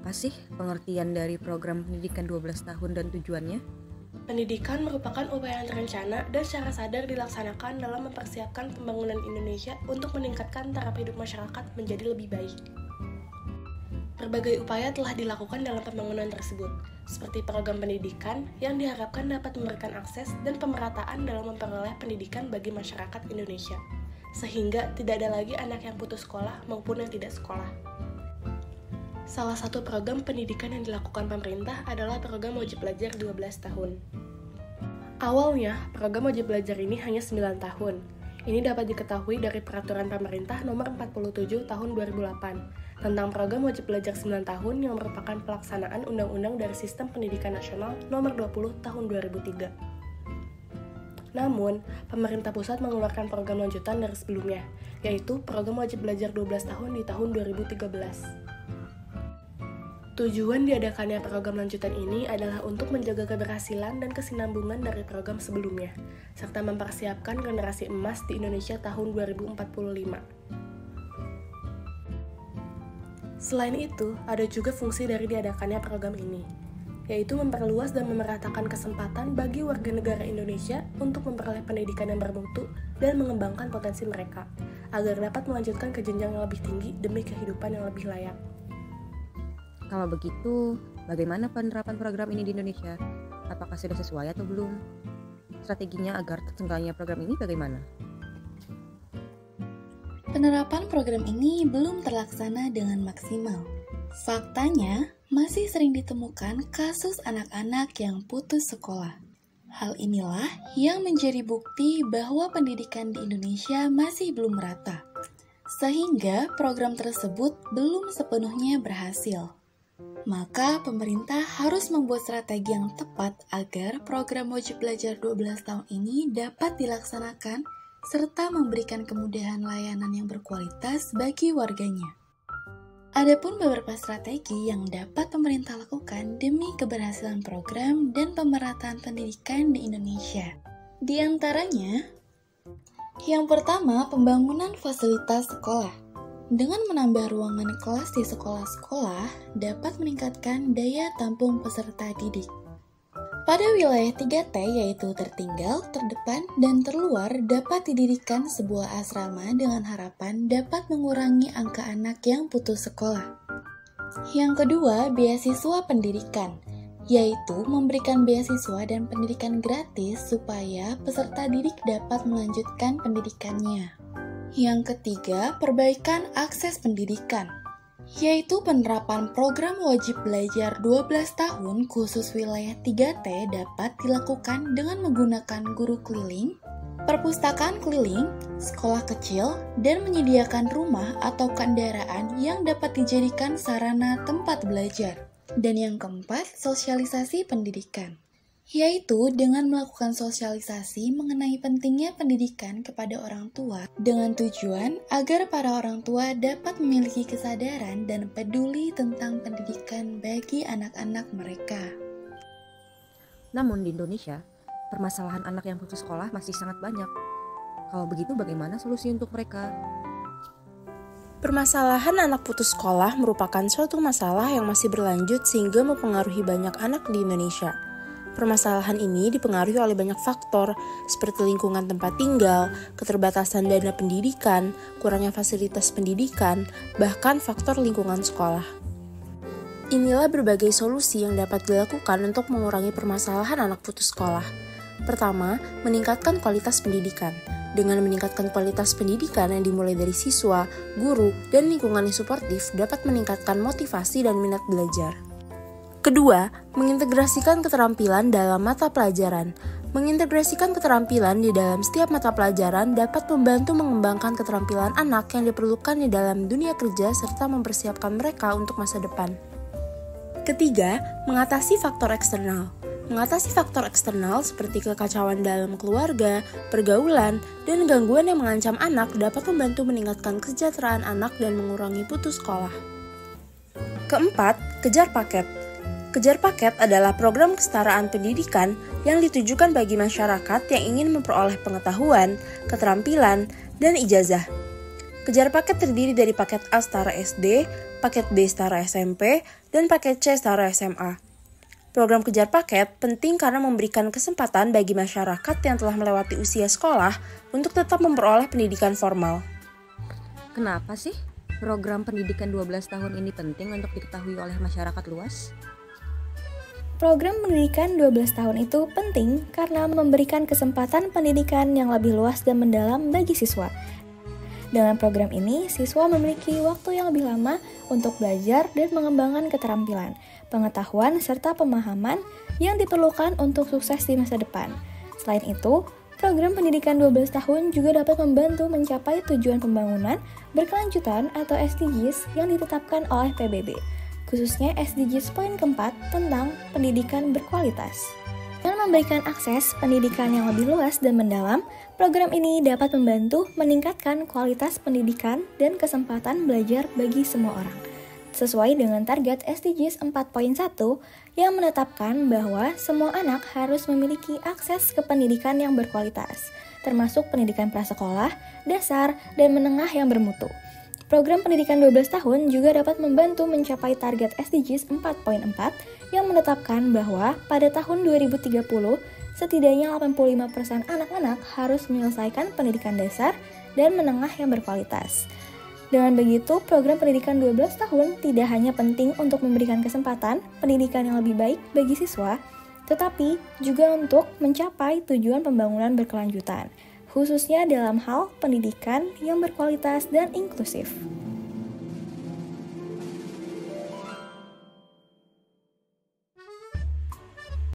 Apa sih pengertian dari program pendidikan 12 tahun dan tujuannya? Pendidikan merupakan upaya yang terencana dan secara sadar dilaksanakan dalam mempersiapkan pembangunan Indonesia untuk meningkatkan taraf hidup masyarakat menjadi lebih baik. Berbagai upaya telah dilakukan dalam pembangunan tersebut, seperti program pendidikan yang diharapkan dapat memberikan akses dan pemerataan dalam memperoleh pendidikan bagi masyarakat Indonesia, sehingga tidak ada lagi anak yang putus sekolah maupun yang tidak sekolah. Salah satu program pendidikan yang dilakukan pemerintah adalah program wajib belajar 12 tahun. Awalnya, program wajib belajar ini hanya 9 tahun. Ini dapat diketahui dari Peraturan Pemerintah Nomor 47 Tahun 2008 tentang program wajib belajar 9 tahun yang merupakan pelaksanaan Undang-Undang dari Sistem Pendidikan Nasional Nomor 20 Tahun 2003. Namun, pemerintah pusat mengeluarkan program lanjutan dari sebelumnya, yaitu program wajib belajar 12 tahun di tahun 2013. Tujuan diadakannya program lanjutan ini adalah untuk menjaga keberhasilan dan kesinambungan dari program sebelumnya, serta mempersiapkan generasi emas di Indonesia tahun 2045. Selain itu, ada juga fungsi dari diadakannya program ini, yaitu memperluas dan memeratakan kesempatan bagi warga negara Indonesia untuk memperoleh pendidikan yang bermutu dan mengembangkan potensi mereka, agar dapat melanjutkan ke jenjang yang lebih tinggi demi kehidupan yang lebih layak. Kalau begitu, bagaimana penerapan program ini di Indonesia? Apakah sudah sesuai atau belum? Strateginya agar tercapainya program ini bagaimana? Penerapan program ini belum terlaksana dengan maksimal. Faktanya, masih sering ditemukan kasus anak-anak yang putus sekolah. Hal inilah yang menjadi bukti bahwa pendidikan di Indonesia masih belum merata, sehingga program tersebut belum sepenuhnya berhasil. Maka pemerintah harus membuat strategi yang tepat agar program wajib belajar 12 tahun ini dapat dilaksanakan serta memberikan kemudahan layanan yang berkualitas bagi warganya. Adapun beberapa strategi yang dapat pemerintah lakukan demi keberhasilan program dan pemerataan pendidikan di Indonesia. Di antaranya, yang pertama, pembangunan fasilitas sekolah. Dengan menambah ruangan kelas di sekolah-sekolah dapat meningkatkan daya tampung peserta didik. Pada wilayah 3T yaitu tertinggal, terdepan, dan terluar dapat didirikan sebuah asrama dengan harapan dapat mengurangi angka anak yang putus sekolah. Yang kedua, beasiswa pendidikan, yaitu memberikan beasiswa dan pendidikan gratis supaya peserta didik dapat melanjutkan pendidikannya. Yang ketiga, perbaikan akses pendidikan, yaitu penerapan program wajib belajar 12 tahun khusus wilayah 3T dapat dilakukan dengan menggunakan guru keliling, perpustakaan keliling, sekolah kecil, dan menyediakan rumah atau kendaraan yang dapat dijadikan sarana tempat belajar. Dan yang keempat, sosialisasi pendidikan, yaitu dengan melakukan sosialisasi mengenai pentingnya pendidikan kepada orang tua dengan tujuan agar para orang tua dapat memiliki kesadaran dan peduli tentang pendidikan bagi anak-anak mereka. Namun di Indonesia, permasalahan anak yang putus sekolah masih sangat banyak. Kalau begitu bagaimana solusi untuk mereka? Permasalahan anak putus sekolah merupakan suatu masalah yang masih berlanjut sehingga mempengaruhi banyak anak di Indonesia. Permasalahan ini dipengaruhi oleh banyak faktor, seperti lingkungan tempat tinggal, keterbatasan dana pendidikan, kurangnya fasilitas pendidikan, bahkan faktor lingkungan sekolah. Inilah berbagai solusi yang dapat dilakukan untuk mengurangi permasalahan anak putus sekolah. Pertama, meningkatkan kualitas pendidikan. Dengan meningkatkan kualitas pendidikan yang dimulai dari siswa, guru, dan lingkungan yang suportif dapat meningkatkan motivasi dan minat belajar. Kedua, mengintegrasikan keterampilan dalam mata pelajaran. Mengintegrasikan keterampilan di dalam setiap mata pelajaran dapat membantu mengembangkan keterampilan anak yang diperlukan di dalam dunia kerja serta mempersiapkan mereka untuk masa depan. Ketiga, mengatasi faktor eksternal. Mengatasi faktor eksternal seperti kekacauan dalam keluarga, pergaulan, dan gangguan yang mengancam anak dapat membantu meningkatkan kesejahteraan anak dan mengurangi putus sekolah. Keempat, kejar paket. Kejar paket adalah program kesetaraan pendidikan yang ditujukan bagi masyarakat yang ingin memperoleh pengetahuan, keterampilan, dan ijazah. Kejar paket terdiri dari paket A setara SD, paket B setara SMP, dan paket C setara SMA. Program kejar paket penting karena memberikan kesempatan bagi masyarakat yang telah melewati usia sekolah untuk tetap memperoleh pendidikan formal. Kenapa sih program pendidikan 12 tahun ini penting untuk diketahui oleh masyarakat luas? Program pendidikan 12 tahun itu penting karena memberikan kesempatan pendidikan yang lebih luas dan mendalam bagi siswa. Dengan program ini, siswa memiliki waktu yang lebih lama untuk belajar dan mengembangkan keterampilan, pengetahuan, serta pemahaman yang diperlukan untuk sukses di masa depan. Selain itu, program pendidikan 12 tahun juga dapat membantu mencapai tujuan pembangunan berkelanjutan atau SDGs yang ditetapkan oleh PBB, khususnya SDGs poin keempat tentang pendidikan berkualitas. Dengan memberikan akses pendidikan yang lebih luas dan mendalam, program ini dapat membantu meningkatkan kualitas pendidikan dan kesempatan belajar bagi semua orang. Sesuai dengan target SDGs 4.1 yang menetapkan bahwa semua anak harus memiliki akses ke pendidikan yang berkualitas, termasuk pendidikan prasekolah, dasar, dan menengah yang bermutu. Program pendidikan 12 tahun juga dapat membantu mencapai target SDGs 4.4 yang menetapkan bahwa pada tahun 2030, setidaknya 85% anak-anak harus menyelesaikan pendidikan dasar dan menengah yang berkualitas. Dengan begitu, program pendidikan 12 tahun tidak hanya penting untuk memberikan kesempatan pendidikan yang lebih baik bagi siswa, tetapi juga untuk mencapai tujuan pembangunan berkelanjutan, khususnya dalam hal pendidikan yang berkualitas dan inklusif.